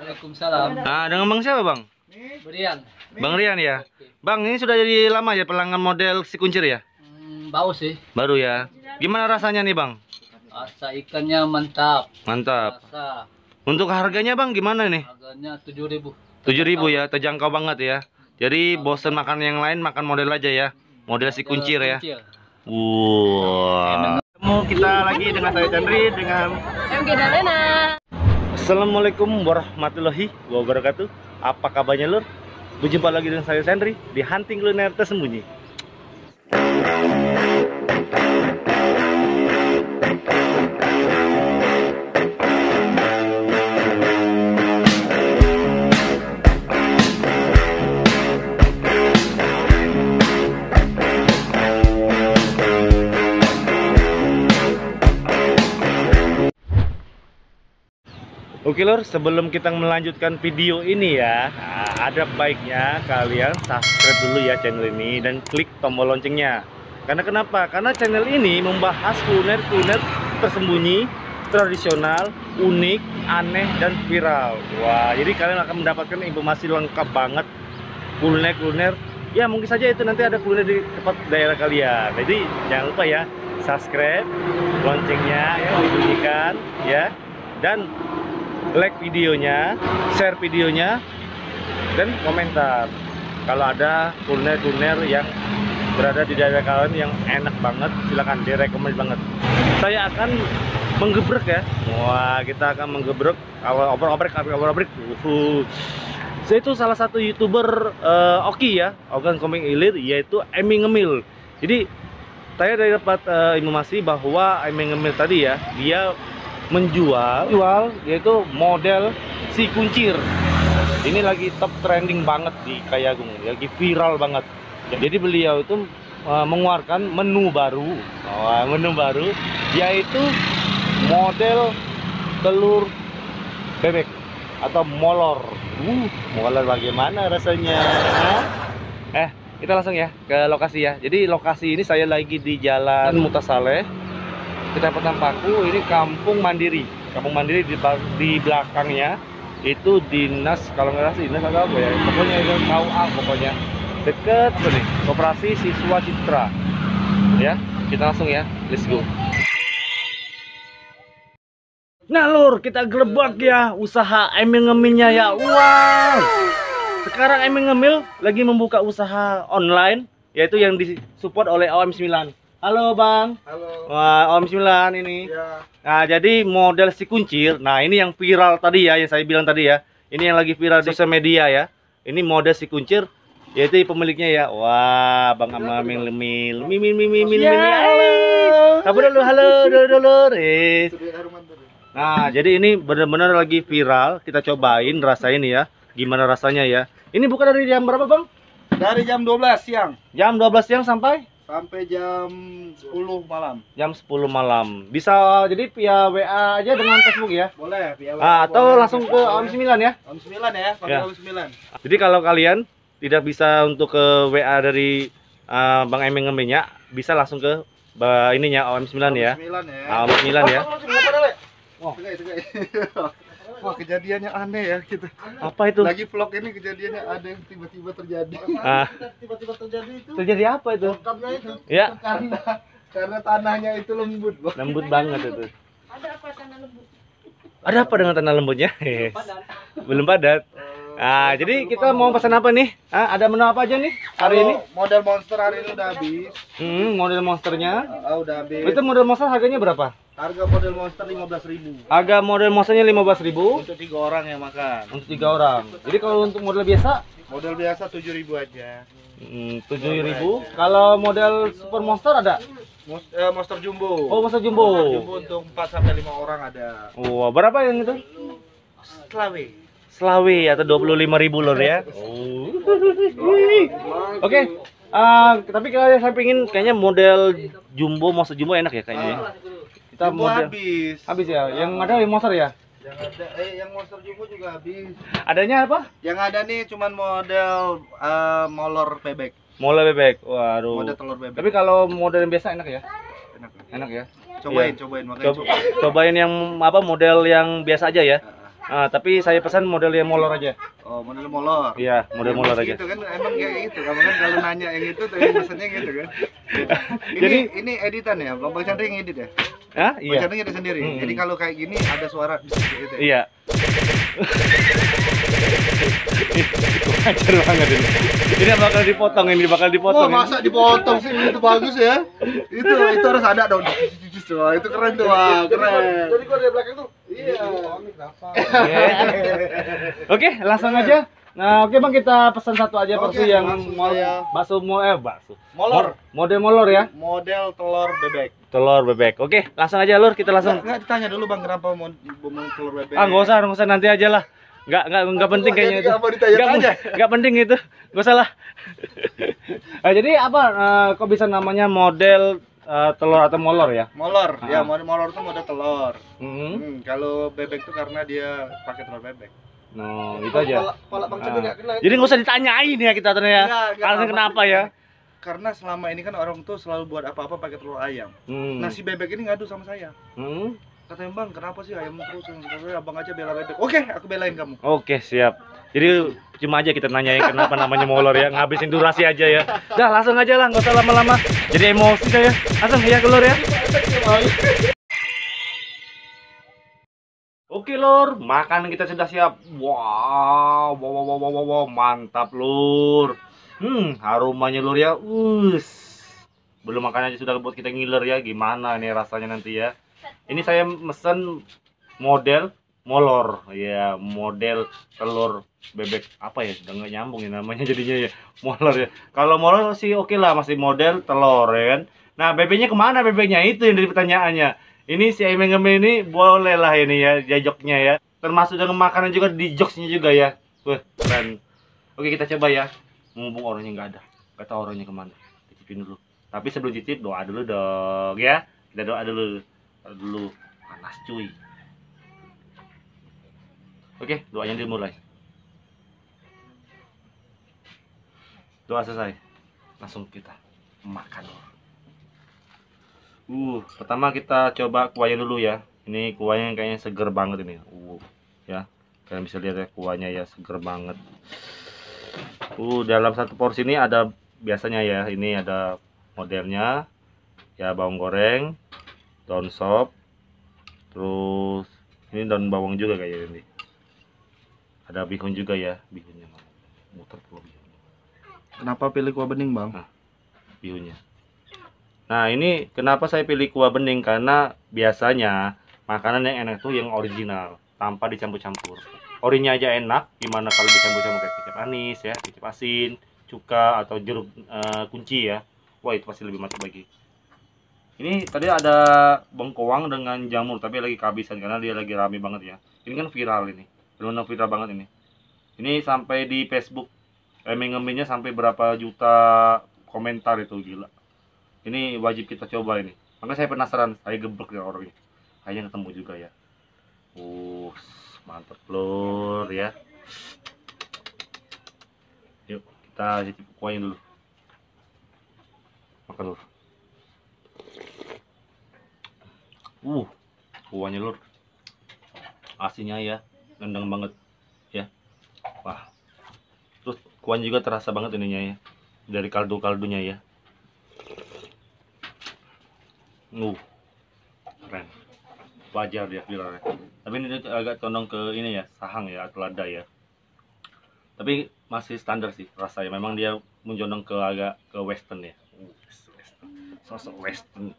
Waalaikumsalam. Nah, dengan Bang siapa, Bang? Berian. Bang Rian ya? Bang, ini sudah jadi lama ya pelanggan model si kuncir ya? Bau sih. Baru ya. Gimana rasanya nih, Bang? Rasa ikannya mantap. Mantap. Rasa Untuk harganya, Bang, gimana nih? harganya 7.000. 7.000 ya, terjangkau banget ya. Jadi bosen makan yang lain, makan model aja ya. Model si kuncir ya. Wow. Ketemu kita lagi dengan saya Chandri dengan MG Dalena. Assalamualaikum warahmatullahi wabarakatuh. Apa kabarnya lur? Berjumpa lagi dengan saya Chandri di Hunting Kuliner Tersembunyi. Oke lor, sebelum kita melanjutkan video ini ya, ada baiknya kalian subscribe dulu ya channel ini dan klik tombol loncengnya. Karena kenapa? Karena channel ini membahas kuliner-kuliner tersembunyi, tradisional, unik, aneh, dan viral. Wah, jadi kalian akan mendapatkan informasi lengkap banget kuliner-kuliner. Ya mungkin saja itu nanti ada kuliner di tempat daerah kalian. Jadi jangan lupa ya, subscribe, loncengnya ya dibunyikan ya, dan like videonya, share videonya, dan komentar kalau ada kuliner-kuliner yang berada di daerah kalian yang enak banget, silahkan direkomend banget. Saya akan menggebrek ya. Wah, kita akan menggebrek obrek. Saya itu salah satu YouTuber Oki ya, Ogan Komeng Ilir, yaitu Emi Ngemil. Jadi saya dapat informasi bahwa Emi Ngemil tadi ya, dia menjual yaitu model si kuncir. Ini lagi top trending banget di Kayagung, lagi viral banget. Jadi beliau itu mengeluarkan menu baru, yaitu model telur bebek atau molor. Molor bagaimana rasanya? Kita langsung ya ke lokasi ya. Jadi lokasi ini saya lagi di Jalan Mutasaleh, Kecamatan Paku. Ini Kampung Mandiri. Kampung Mandiri di belakangnya itu dinas, kalau nggak salah dinas atau apa ya, pokoknya itu KUA, pokoknya deket nih, Koperasi Siswa Citra ya. Kita langsung ya, let's go. Nah lur, kita gelebak ya usaha Emi Ngemilnya ya. Wow, sekarang Emi Ngemil lagi membuka usaha online, yaitu yang disupport oleh OM9. Halo Bang. Halo. Wah, OM9 ini. Ya. Nah, jadi model si kuncir. Nah, ini yang viral tadi ya, yang saya bilang tadi ya. Ini yang lagi viral di sosial media ya. Ini model si kuncir, yaitu pemiliknya ya. Wah, Bang Emi Ngemil. Halo. Apa dulu? Halo, dulu. Nah, jadi ini benar-benar lagi viral. Kita cobain, rasain ya. Gimana rasanya ya. Ini buka dari jam berapa, Bang? Dari jam 12 siang. Jam 12 siang sampai jam 10 malam. Jam 10 malam. Bisa jadi via WA aja dengan Facebook ya? Boleh, via WA. Atau langsung ke OM9 ya? OM9 ya, pakai Ya. OM9. Jadi kalau kalian tidak bisa untuk ke WA dari Bang Emi Ngemilnya, bisa langsung ke ininya OM9 ya. OM9 ya. OM9 ya. Wah, wah, kejadiannya aneh ya kita. Apa itu? Lagi vlog ini kejadiannya ada yang tiba-tiba terjadi. Tiba-tiba terjadi itu. Terjadi apa itu? Lengkapnya itu. Ya. Karena tanahnya itu lembut, Bang. Lembut banget itu. Ada apa tanah lembut? Ada apa dengan tanah lembutnya? Belum padat. Nah, jadi kita mau pesan apa nih? Ada menu apa aja nih hari ini? Model monster hari ini udah habis. Model monsternya. Udah habis. Itu model monster harganya berapa? Harga model monster 15.000. Harga model monsternya 15.000 Untuk 3 orang yang makan. untuk 3 orang. Jadi kalau untuk model biasa Model biasa 7.000 aja. 7.000. Kalau model super monster ada? Monster jumbo. Oh, monster jumbo. Monster jumbo untuk 4 sampai 5 orang ada. Oh, berapa yang itu? Selawe atau 25.000 lor ya. Oh. Oke. Tapi kalau saya pengen kayaknya model jumbo, monster jumbo enak ya kayaknya. Kita Jumbo model habis ya. Yang ada yang monster ya? Yang ada yang monster jumbo juga habis. Adanya apa? Yang ada nih cuman model molor bebek. Model bebek. Waduh. Model telur bebek. Tapi kalau model yang biasa enak ya? Enak. Enak ya? Cobain, Iya. cobain makanya cobain. Cobain yang apa model yang biasa aja ya. Tapi saya pesan model yang molor aja. Oh, model molor. Iya, model molor aja. Gitu kan, emang kayak gitu. Kamu kan kalau nanya yang itu, tuh yang pesannya gitu kan. Ini editan ya, Bang Chandra yang edit ya? Hah? Bang Iya. Chandra edit sendiri. Jadi kalau kayak gini ada suara di situ gitu ya? Iya. Ajar banget ini. Ini bakal dipotong, Wah, masa dipotong sih? Itu bagus ya. Itu harus ada dong. Wah, itu keren tuh. Wah, keren. Jadi gua dari belakang tuh. Iya. Oke, langsung aja. Nah, oke Bang, kita pesan satu aja Oke, porsi yang langsung bakso saya. bakso. Molor. Model molor ya. Model telur bebek. Telur bebek. Oke, langsung aja Lur, kita langsung. Enggak ditanya dulu Bang kenapa mau telur bebek. Nggak usah nanti aja lah. Nggak penting kayaknya itu. Nggak penting itu. Nggak usah lah. Jadi apa? Kok bisa namanya model telur atau molor ya? Molor. Ya, molor itu model telur. Kalau bebek itu karena dia pakai telur bebek. No, itu aja. Kepala Bang Chandra nggak kena. Jadi nggak usah ditanyain ya kita ternyata. Alasan kenapa ya? Karena selama ini kan orang tuh selalu buat apa-apa pakai telur ayam. Nah, si bebek ini ngadu sama saya. Katanya, Bang, kenapa sih ayam terus? Abang aja bela bebek. Oke, aku belain kamu. Oke, siap. Jadi cuma aja kita nanyain kenapa namanya molor ya, ngabisin durasi aja ya. Dah langsung aja lah, nggak usah lama-lama. Jadi emosi saya. Langsung ya keluar ya. Oke Lur, makanan kita sudah siap. Wow, mantap Lur. Aromanya Lur ya. Belum makan aja sudah buat kita ngiler ya. Gimana nih rasanya nanti ya? Ini saya mesen model molor ya, model telur bebek apa ya, udah nggak nyambung ya namanya jadinya ya, molor ya. Kalau molor sih oke lah, masih model telur ya kan. Nah, bebeknya kemana bebeknya, itu yang jadi pertanyaannya. Ini si emeng-emeng ini boleh lah ini ya jajoknya ya, termasuk dengan makanan juga di jokesnya juga ya. Wah, keren. Oke, kita coba ya. Mumpung orangnya nggak ada, nggak tahu orangnya kemana, cicipin dulu. Tapi sebelum cicip doa dulu dong ya. Kita doa dulu panas cuy. Oke, doanya dimulai. Doa selesai, langsung kita makan. Pertama kita coba kuahnya dulu ya. Ini kuahnya kayaknya seger banget ini. Ya, kalian bisa lihat ya kuahnya ya, seger banget. Dalam satu porsi ini ada biasanya ya, ini ada modelnya ya, bawang goreng, daun sop, terus ini daun bawang juga kayak ini. Ada bihun juga ya, bihunnya muter pulau bihun. Kenapa pilih kuah bening, Bang? Nah, bihunnya. Nah, ini kenapa saya pilih kuah bening, karena biasanya makanan yang enak tuh yang original, tanpa dicampur-campur. Orinya aja enak, gimana kalau dicampur-campur kayak kecap anis ya, kecap asin, cuka atau jeruk kunci ya. Wah, itu pasti lebih mantap lagi. Ini tadi ada bengkoang dengan jamur, tapi lagi kehabisan karena dia lagi rame banget ya. Ini kan viral ini, benar-benar viral banget ini. Ini sampai di Facebook, emeng-emengnya sampai berapa juta komentar, itu gila. Ini wajib kita coba ini. Makanya saya penasaran, saya geblek ya orangnya. Kayaknya ketemu juga ya. Mantap Lur ya. Yuk kita cicip kuahnya dulu. Makan Lur. Kuahnya Lur, asinnya ya, nendang banget ya. Wah, terus kuahnya juga terasa banget ininya ya, dari kaldu-kaldunya ya. Keren, wajar dia viralnya. Tapi ini agak condong ke ini ya, sahang ya atau lada ya. Tapi masih standar sih rasanya. Memang dia menjondong ke agak ke western ya. Western. Sosok western.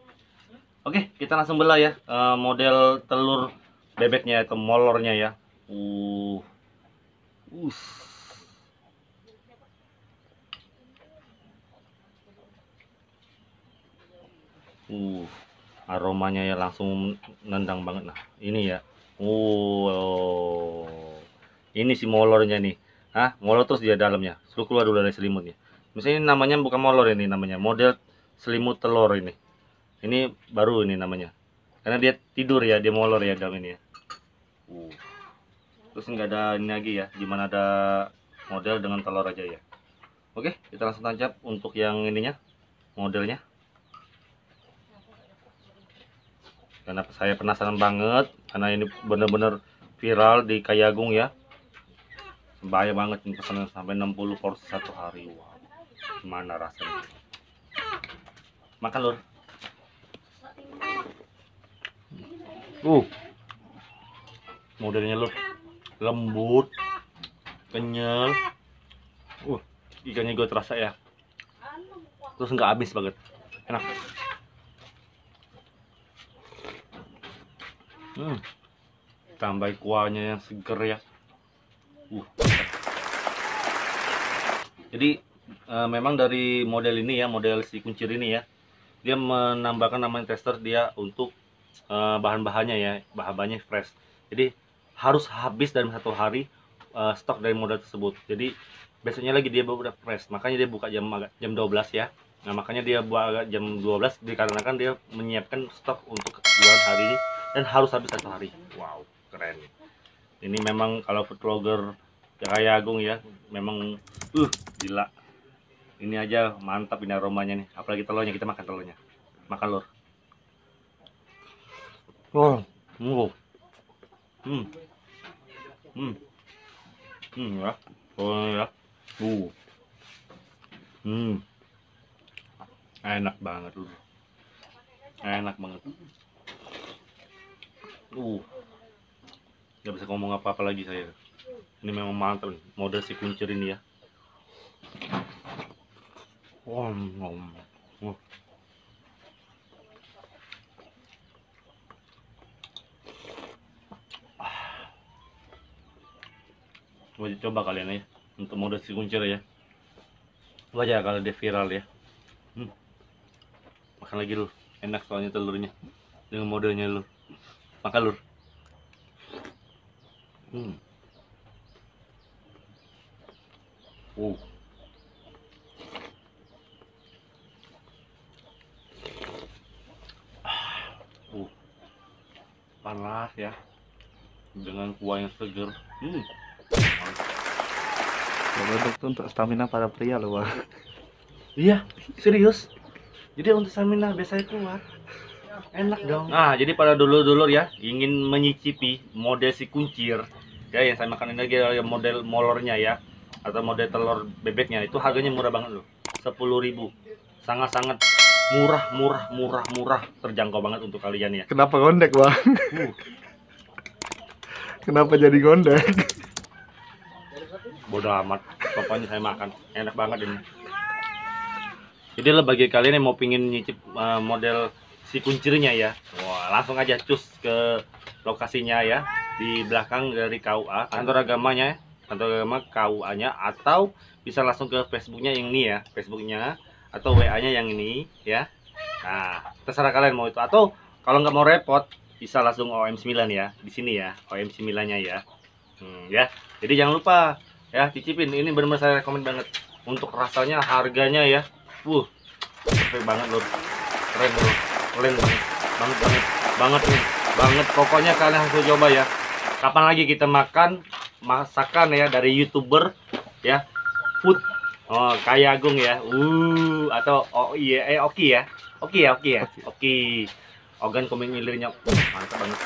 Oke, kita langsung belah ya model telur bebeknya atau molornya ya. Aromanya ya langsung nendang banget. Nah, ini ya. Ini si molornya nih. Molor terus dia dalamnya. Suruh keluar dulu dari selimutnya. Misalnya ini namanya bukan molor, ini namanya model selimut telur ini. Ini baru ini namanya. Karena dia tidur ya, dia molor ya dalam ini ya. Terus nggak ada ini lagi ya, dimana ada model dengan telur aja ya. Oke, kita langsung tancap untuk yang ininya, modelnya. Karena saya penasaran banget, karena ini bener-bener viral di Kayagung ya. Bahaya banget nih, pesanan sampai 60 porsi satu hari. Wow. Gimana rasanya? Makan Lur. Modelnya Lur. Lembut, kenyal. Ikannya gue terasa ya. Terus nggak habis banget. Enak. Tambah kuahnya yang seger ya. Jadi memang dari model ini ya, model si kuncir ini ya, dia menambahkan namanya tester dia untuk bahan-bahannya ya, bahan-bahannya fresh. Jadi harus habis dalam satu hari stok dari model tersebut. Jadi besoknya lagi dia udah fresh, makanya dia buka jam 12 ya. Nah makanya dia buka jam 12 dikarenakan dia menyiapkan stok untuk kejualan hari ini dan harus habis satu hari. Wow, keren. Ini memang kalau food vlogger Kayagung ya, memang gila. Ini aja mantap ini aromanya nih, apalagi telurnya. Kita makan telurnya. Makan Lur. Ya. Ya. Enak banget Lur. Enak banget. Gak bisa ngomong apa-apa lagi saya. Ini memang mantap nih, model si kuncir ini ya. Coba kalian ya untuk model si kuncir ya. Wajar kalau dia viral ya. Makan lagi Lur. Enak soalnya telurnya dengan modelnya Lur. Makan Lur. Panas ya, dengan kuah yang seger. Untuk stamina para pria loh Bang. Iya, serius. Jadi untuk stamina biasanya kuat. Enak dong. Nah, jadi pada dulur-dulur ya, ingin menyicipi model si kuncir ya, yang saya makan ini lagi model molornya ya, atau model telur bebeknya, itu harganya murah banget loh, 10.000. Sangat-sangat murah, terjangkau banget untuk kalian ya. Kenapa gondek Bang? Kenapa jadi gondek? Bodoh amat, pokoknya saya makan, enak banget ini. Jadi lah bagi kalian yang mau pingin nyicip model si kuncirnya ya, wah langsung aja cus ke lokasinya ya, di belakang dari KUA, kantor agamanya, kantor agama KUA-nya, atau bisa langsung ke Facebooknya yang ini ya, Facebooknya atau WA-nya yang ini ya. Nah terserah kalian mau itu, atau kalau nggak mau repot bisa langsung OM9 ya, di sini ya OM9-nya ya. Ya, jadi jangan lupa ya cicipin, ini benar-benar saya rekomen banget. Untuk rasanya, harganya ya, perfect banget Lur, keren Lur. Keren banget nih, pokoknya kalian harus coba ya. Kapan lagi kita makan masakan ya dari YouTuber ya, food Kayagung ya, atau Oki ya, Oki organ komeng ilirnya, mantap banget.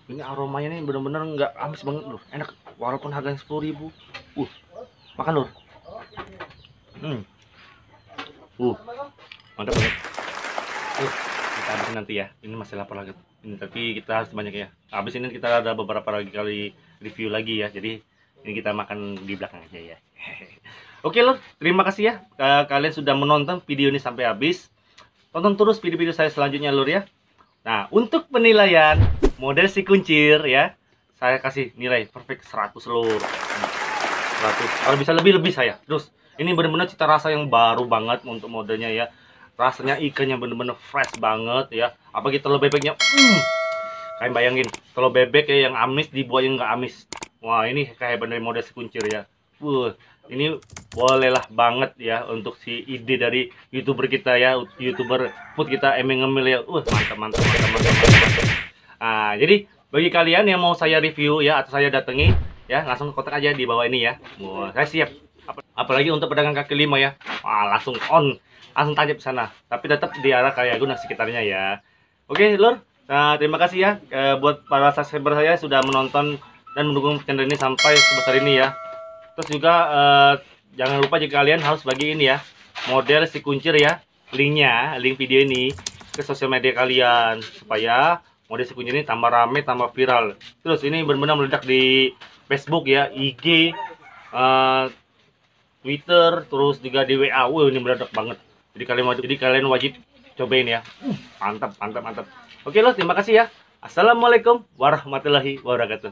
Ini aromanya nih bener-bener nggak amis banget Lur, enak walaupun harganya 10.000. Makan Lur. Mantap banget. Kita habisin nanti ya, ini masih lapar lagi ini, tapi kita harus banyak ya. Habis ini kita ada beberapa kali review lagi ya, jadi ini kita makan di belakang aja ya. Oke Lur, terima kasih ya kalian sudah menonton video ini sampai habis. Tonton terus video-video saya selanjutnya Lur ya. Nah untuk penilaian model si kuncir ya, saya kasih nilai perfect 100 Lur. 100, kalau bisa lebih saya. Terus ini benar-benar cita rasa yang baru banget untuk modelnya ya. Rasanya ikannya bener-bener fresh banget ya. Apalagi telur bebeknya, kalian bayangin telur bebek ya yang amis dibuat yang nggak amis. Wah ini kayak bener model si kuncir ya. Ini bolehlah banget ya untuk si ide dari YouTuber kita ya, YouTuber food kita Emeng-Ngemil ya. Mantap. Nah jadi bagi kalian yang mau saya review ya atau saya datangi ya, langsung kontak aja di bawah ini ya. Wah saya siap. Apalagi untuk pedagang kaki lima ya, langsung tajam sana, tapi tetap di arah Kayagung dan sekitarnya ya. Oke Lur, Nah, terima kasih ya buat para subscriber saya sudah menonton dan mendukung channel ini sampai sebesar ini ya. Terus juga jangan lupa jika kalian harus bagi ini ya, model si kuncir ya, linknya, link video ini ke sosial media kalian supaya model si kuncir ini tambah rame, tambah viral. Terus ini benar-benar meledak di Facebook ya, IG, Twitter, terus juga di WA. Wah, ini meledak banget. Jadi kalian wajib cobain ya. Mantap, mantap, mantap. Oke loh, terima kasih ya. Assalamualaikum warahmatullahi wabarakatuh.